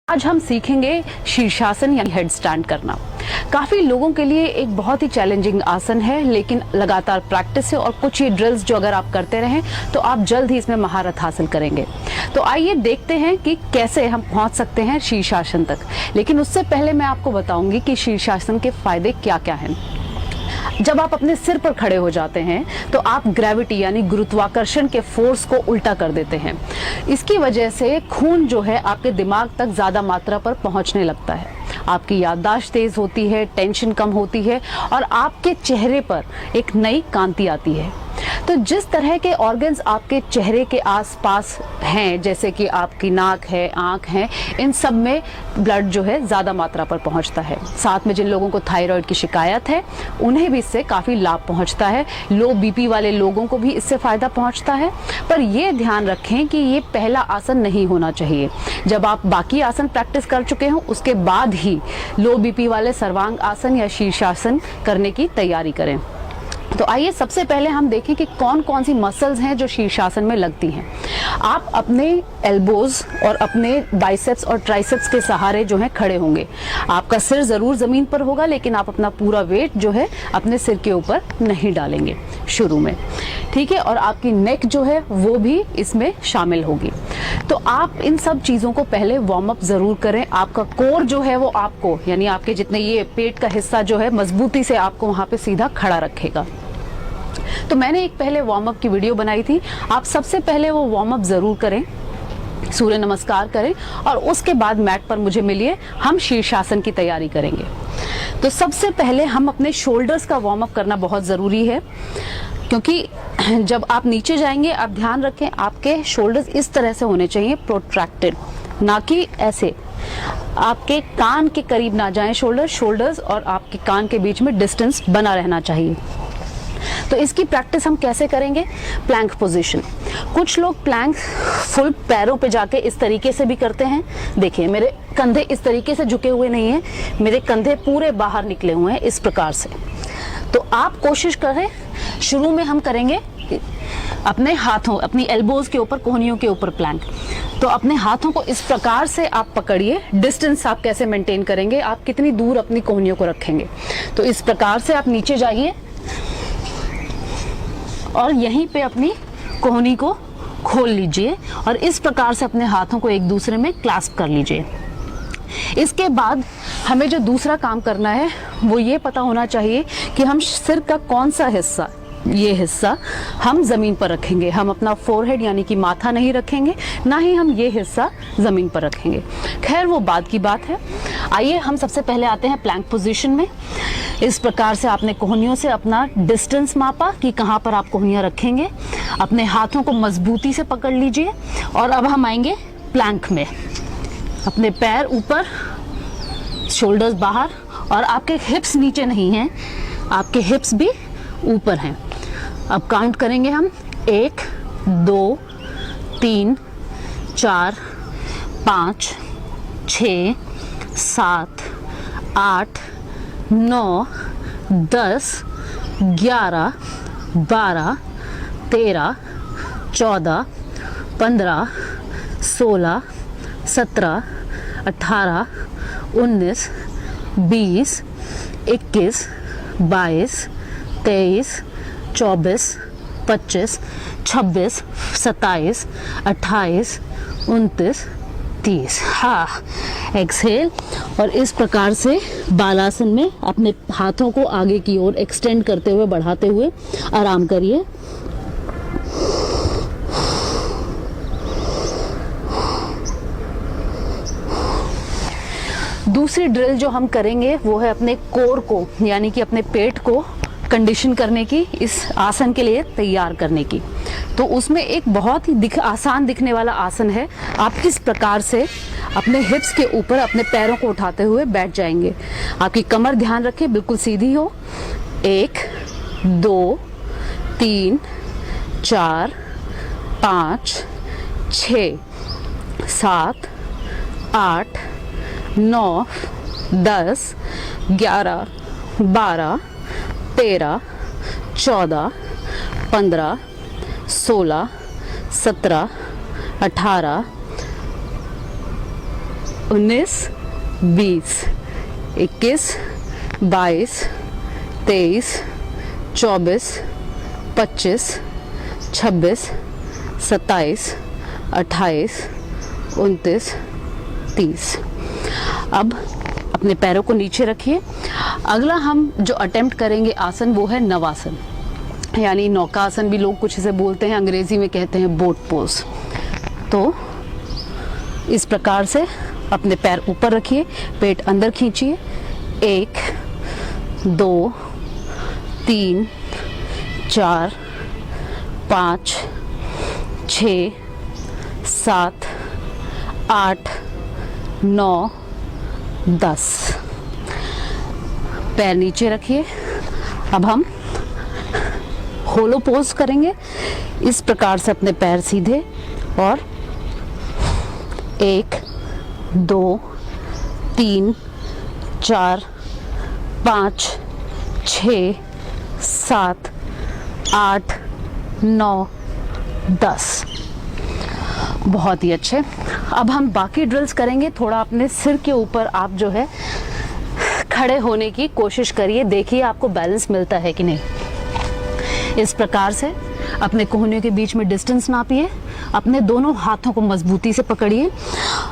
आज हम सीखेंगे शीर्षासन यानी हेड स्टैंड करना। काफी लोगों के लिए एक बहुत ही चैलेंजिंग आसन है, लेकिन लगातार प्रैक्टिस से और कुछ ये ड्रिल्स जो अगर आप करते रहें तो आप जल्द ही इसमें महारत हासिल करेंगे। तो आइए देखते हैं कि कैसे हम पहुंच सकते हैं शीर्षासन तक। लेकिन उससे पहले मैं आपको बताऊंगी कि शीर्षासन के फायदे क्या क्या हैं। जब आप अपने सिर पर खड़े हो जाते हैं तो आप ग्रेविटी यानी गुरुत्वाकर्षण के फोर्स को उल्टा कर देते हैं। इसकी वजह से खून जो है आपके दिमाग तक ज्यादा मात्रा पर पहुंचने लगता है, आपकी याददाश्त तेज होती है, टेंशन कम होती है और आपके चेहरे पर एक नई कांति आती है। तो जिस तरह के ऑर्गन्स आपके चेहरे के आसपास हैं, जैसे कि आपकी नाक है, आंख है, इन सब में ब्लड जो है ज़्यादा मात्रा पर पहुंचता है। साथ में जिन लोगों को थायराइड की शिकायत है उन्हें भी इससे काफ़ी लाभ पहुंचता है। लो बीपी वाले लोगों को भी इससे फ़ायदा पहुंचता है। पर ये ध्यान रखें कि ये पहला आसन नहीं होना चाहिए। जब आप बाकी आसन प्रैक्टिस कर चुके हों उसके बाद ही लो बीपी वाले सर्वांग आसन या शीर्षासन करने की तैयारी करें। तो आइए सबसे पहले हम देखें कि कौन कौन सी मसल्स हैं जो शीर्षासन में लगती हैं। आप अपने एल्बोज और अपने बाइसेप्स और ट्राइसेप्स के सहारे जो है खड़े होंगे। आपका सिर जरूर जमीन पर होगा, लेकिन आप अपना पूरा वेट जो है अपने सिर के ऊपर नहीं डालेंगे शुरू में, ठीक है। और आपकी नेक जो है वो भी इसमें शामिल होगी। तो आप इन सब चीजों को पहले वार्म अप जरूर करें। आपका कोर जो है वो आपको, यानी आपके जितने ये पेट का हिस्सा जो है, मजबूती से आपको वहां पे सीधा खड़ा रखेगा। तो मैंने एक पहले वार्म अप की वीडियो बनाई थी, आप सबसे पहले वो वार्म अप जरूर करें, सूर्य नमस्कार करें और उसके बाद मैट पर मुझे मिलिए, हम शीर्षासन की तैयारी करेंगे। तो सबसे पहले हम अपने शोल्डर्स का वार्म अप करना बहुत जरूरी है, क्योंकि जब आप नीचे जाएंगे आप ध्यान रखें आपके शोल्डर्स इस तरह से होने चाहिए, प्रोट्रैक्टेड, ना कि ऐसे। आपके कान के करीब ना जाएं शोल्डर्स और आपके कान के बीच में डिस्टेंस बना रहना चाहिए। तो इसकी प्रैक्टिस हम कैसे करेंगे? Plank position. कुछ लोग प्लैंक फुल पैरों पे जाके इस तरीके से भी करते हैं। देखिए मेरे कंधे इस तरीके से झुके हुए नहीं हैं, मेरे कंधे पूरे बाहर निकले हुए हैं इस प्रकार से। तो आप कोशिश करें, शुरू में हम करेंगे अपने हाथों, अपनी एल्बोज के ऊपर, कोहनियों के ऊपर प्लैंक। तो अपने हाथों को इस प्रकार से आप पकड़िए। डिस्टेंस आप कैसे मेंटेन करेंगे, आप कितनी दूर अपनी कोहनियों को रखेंगे। तो इस प्रकार से आप नीचे जाइए और यहीं पे अपनी कोहनी को खोल लीजिए और इस प्रकार से अपने हाथों को एक दूसरे में क्लैस्प कर लीजिए। इसके बाद हमें जो दूसरा काम करना है वो ये पता होना चाहिए कि हम सिर का कौन सा हिस्सा, ये हिस्सा हम जमीन पर रखेंगे। हम अपना फोरहेड यानी कि माथा नहीं रखेंगे, ना ही हम ये हिस्सा जमीन पर रखेंगे। खैर वो बात की बात है। आइए हम सबसे पहले आते हैं प्लैंक पोजीशन में। इस प्रकार से आपने कोहनियों से अपना डिस्टेंस मापा कि कहाँ पर आप कोहनियाँ रखेंगे। अपने हाथों को मजबूती से पकड़ लीजिए और अब हम आएंगे प्लैंक में। अपने पैर ऊपर, शोल्डर्स बाहर और आपके हिप्स नीचे नहीं हैं, आपके हिप्स भी ऊपर हैं। अब काउंट करेंगे हम 1 2 3 4 5 6 7 8 9 10 11 12 13 14 15 16 17 18 19 20 21 22 23 24 25 26 27 28 29 30। हाँ, एक्सहेल और इस प्रकार से बालासन में अपने हाथों को आगे की ओर एक्सटेंड करते हुए, बढ़ाते हुए आराम करिए। दूसरी ड्रिल जो हम करेंगे वो है अपने कोर को, यानी कि अपने पेट को कंडीशन करने की, इस आसन के लिए तैयार करने की। तो उसमें एक बहुत ही आसान दिखने वाला आसन है। आप किस प्रकार से अपने हिप्स के ऊपर अपने पैरों को उठाते हुए बैठ जाएंगे। आपकी कमर ध्यान रखें बिल्कुल सीधी हो। 1 2 3 4 5 6 7 8 9 10 11 12 13 14 15 16 17 18 19, 20, 21, 22, 23, 24, 25, 26, 27, 28, 29, 30। अब अपने पैरों को नीचे रखिए। अगला हम जो अटेम्प्ट करेंगे आसन वो है नवासन, यानी नौकासन भी लोग कुछ इसे बोलते हैं, अंग्रेजी में कहते हैं बोट पोज। तो इस प्रकार से अपने पैर ऊपर रखिए, पेट अंदर खींचिए। 1, 2, 3, 4, 5, 6, 7, 8, 9, 10। पैर नीचे रखिए। अब हम होलो पोज करेंगे। इस प्रकार से अपने पैर सीधे और 1, 2, 3, 4, 5, 6, 7, 8, 9, 10। बहुत ही अच्छे। अब हम बाकी ड्रिल्स करेंगे। थोड़ा अपने सिर के ऊपर आप जो है खड़े होने की कोशिश करिए, देखिए आपको बैलेंस मिलता है कि नहीं। इस प्रकार से अपने कोहनियों के बीच में डिस्टेंस नापिए, अपने दोनों हाथों को मजबूती से पकड़िए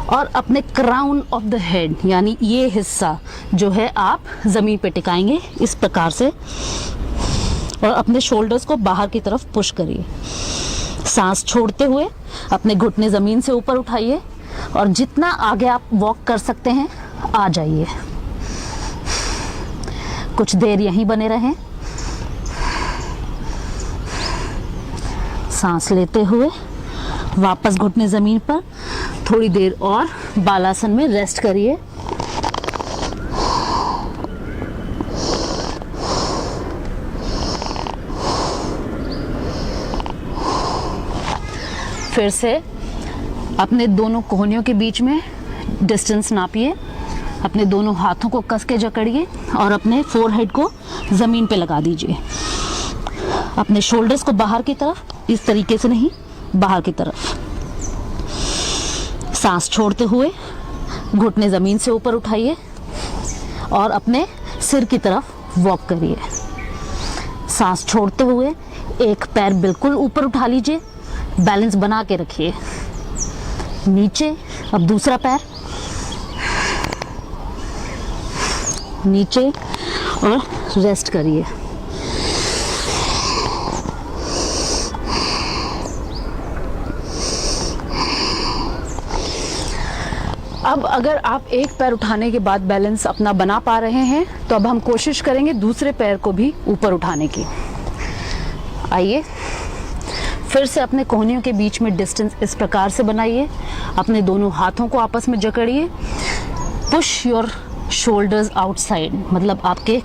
और अपने क्राउन ऑफ द हेड यानी ये हिस्सा जो है आप जमीन पे टिकाएंगे इस प्रकार से, और अपने शोल्डर्स को बाहर की तरफ पुश करिए। सांस छोड़ते हुए अपने घुटने जमीन से ऊपर उठाइए और जितना आगे आप वॉक कर सकते हैं आ जाइए। कुछ देर यहीं बने रहें। सांस लेते हुए वापस घुटने जमीन पर, थोड़ी देर और बालासन में रेस्ट करिए। फिर से अपने दोनों कोहनियों के बीच में डिस्टेंस नापिए, अपने दोनों हाथों को कस के जकड़िए और अपने फोरहेड को ज़मीन पे लगा दीजिए। अपने शोल्डर्स को बाहर की तरफ, इस तरीके से नहीं, बाहर की तरफ। सांस छोड़ते हुए घुटने ज़मीन से ऊपर उठाइए और अपने सिर की तरफ वॉक करिए। सांस छोड़ते हुए एक पैर बिल्कुल ऊपर उठा लीजिए, बैलेंस बना के रखिए। नीचे, अब दूसरा पैर नीचे और रेस्ट करिए। अब अगर आप एक पैर उठाने के बाद बैलेंस अपना बना पा रहे हैं तो अब हम कोशिश करेंगे दूसरे पैर को भी ऊपर उठाने की। आइए, फिर से अपने कोहनियों के बीच में डिस्टेंस इस प्रकार से बनाइए। अपने दोनों हाथों को आपस में जकड़िए। पुश योर शोल्डर्स आउटसाइड, मतलब आपके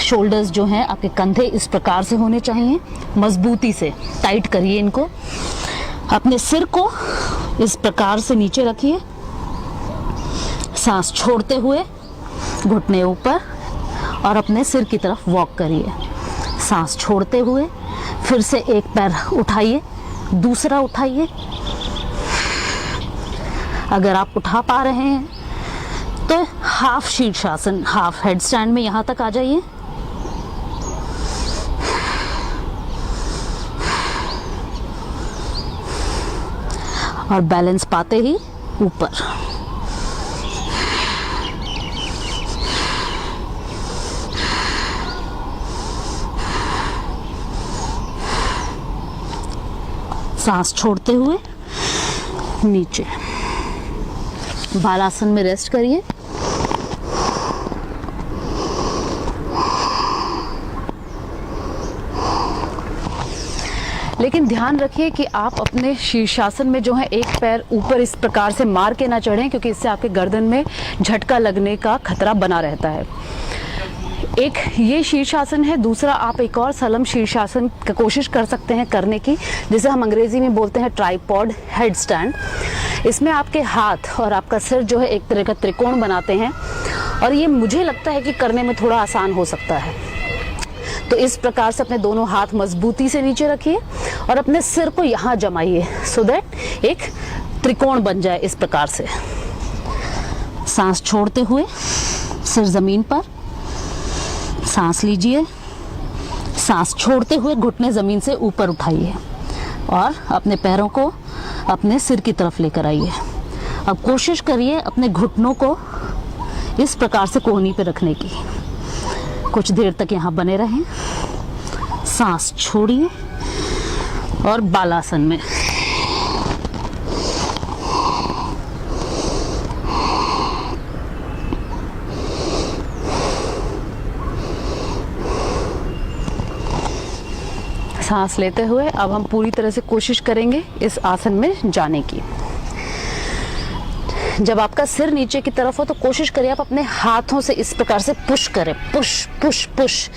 शोल्डर्स जो हैं, आपके कंधे इस प्रकार से होने चाहिए, मजबूती से टाइट करिए इनको। अपने सिर को इस प्रकार से नीचे रखिए। सांस छोड़ते हुए घुटने ऊपर और अपने सिर की तरफ वॉक करिए। सांस छोड़ते हुए फिर से एक पैर उठाइए, दूसरा उठाइए। अगर आप उठा पा रहे हैं तो हाफ शीर्षासन, हाफ हेड स्टैंड में यहां तक आ जाइए। और बैलेंस पाते ही ऊपर। सांस छोड़ते हुए नीचे, बालासन में रेस्ट करिए। लेकिन ध्यान रखिए कि आप अपने शीर्षासन में जो है एक पैर ऊपर इस प्रकार से मार के ना चढ़ें, क्योंकि इससे आपके गर्दन में झटका लगने का खतरा बना रहता है। एक ये शीर्षासन है, दूसरा आप एक और सलम शीर्षासन की कोशिश कर सकते हैं करने की, जिसे हम अंग्रेजी में बोलते हैं ट्राइपॉड हेड स्टैंड। इसमें आपके हाथ और आपका सिर जो है एक तरह का त्रिकोण बनाते हैं और ये मुझे लगता है कि करने में थोड़ा आसान हो सकता है। तो इस प्रकार से अपने दोनों हाथ मजबूती से नीचे रखिए और अपने सिर को यहाँ जमाइए, सो दैट एक त्रिकोण बन जाए इस प्रकार से। सांस छोड़ते हुए सिर जमीन पर, सांस लीजिए, सांस छोड़ते हुए घुटने जमीन से ऊपर उठाइए और अपने पैरों को अपने सिर की तरफ लेकर आइए। अब कोशिश करिए अपने घुटनों को इस प्रकार से कोहनी पे रखने की। कुछ देर तक यहाँ बने रहें, सांस छोड़िए और बालासन में। सांस लेते हुए अब हम पूरी तरह से कोशिश करेंगे इस आसन में जाने की। जब आपका सिर नीचे की तरफ हो तो कोशिश करिए आप अपने हाथों से इस प्रकार से पुश करें, पुश पुश पुश।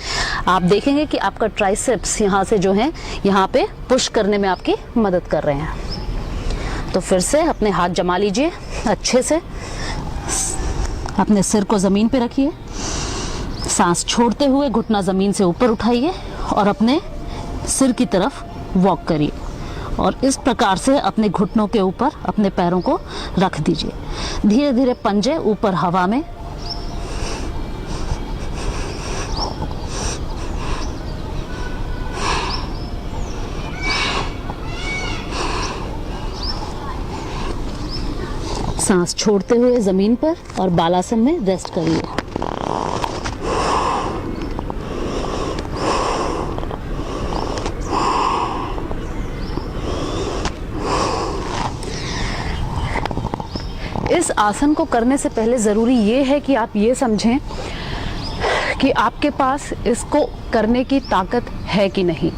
आप देखेंगे कि आपका ट्राइसेप्स यहाँ से जो है यहाँ पे पुश करने में आपकी मदद कर रहे हैं। तो फिर से अपने हाथ जमा लीजिए अच्छे से, अपने सिर को ज़मीन पे रखिए, सांस छोड़ते हुए घुटना ज़मीन से ऊपर उठाइए और अपने सिर की तरफ वॉक करिए और इस प्रकार से अपने घुटनों के ऊपर अपने पैरों को रख दीजिए। धीरे धीरे पंजे ऊपर हवा में, सांस छोड़ते हुए जमीन पर और बालासन में रेस्ट करिए। इस आसन को करने से पहले ज़रूरी ये है कि आप ये समझें कि आपके पास इसको करने की ताकत है कि नहीं।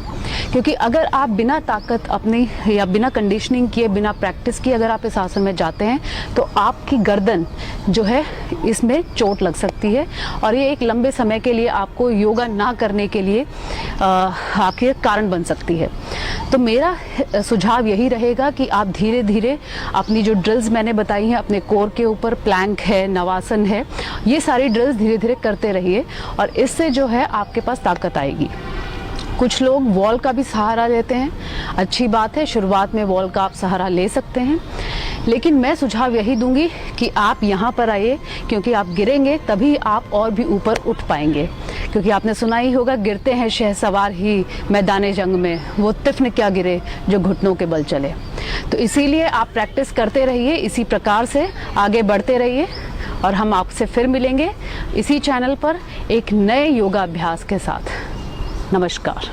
क्योंकि अगर आप बिना ताकत अपनी या बिना कंडीशनिंग किए, बिना प्रैक्टिस किए अगर आप इस आसन में जाते हैं तो आपकी गर्दन जो है इसमें चोट लग सकती है और ये एक लंबे समय के लिए आपको योगा ना करने के लिए आपके कारण बन सकती है। तो मेरा सुझाव यही रहेगा कि आप धीरे धीरे अपनी जो ड्रिल्स मैंने बताई हैं, अपने कोर के ऊपर प्लैंक है, नवासन है, ये सारी ड्रिल्स धीरे धीरे करते रहिए और इससे जो है आपके पास ताकत आएगी। कुछ लोग वॉल का भी सहारा लेते हैं, अच्छी बात है, शुरुआत में वॉल का आप सहारा ले सकते हैं, लेकिन मैं सुझाव यही दूंगी कि आप यहाँ पर आइए, क्योंकि आप गिरेंगे तभी आप और भी ऊपर उठ पाएंगे। क्योंकि आपने सुना ही होगा, गिरते हैं शहसवार ही मैदाने जंग में, वो तिफ़्न क्या गिरे जो घुटनों के बल चले। तो इसीलिए आप प्रैक्टिस करते रहिए, इसी प्रकार से आगे बढ़ते रहिए और हम आपसे फिर मिलेंगे इसी चैनल पर एक नए योगा अभ्यास के साथ। नमस्कार।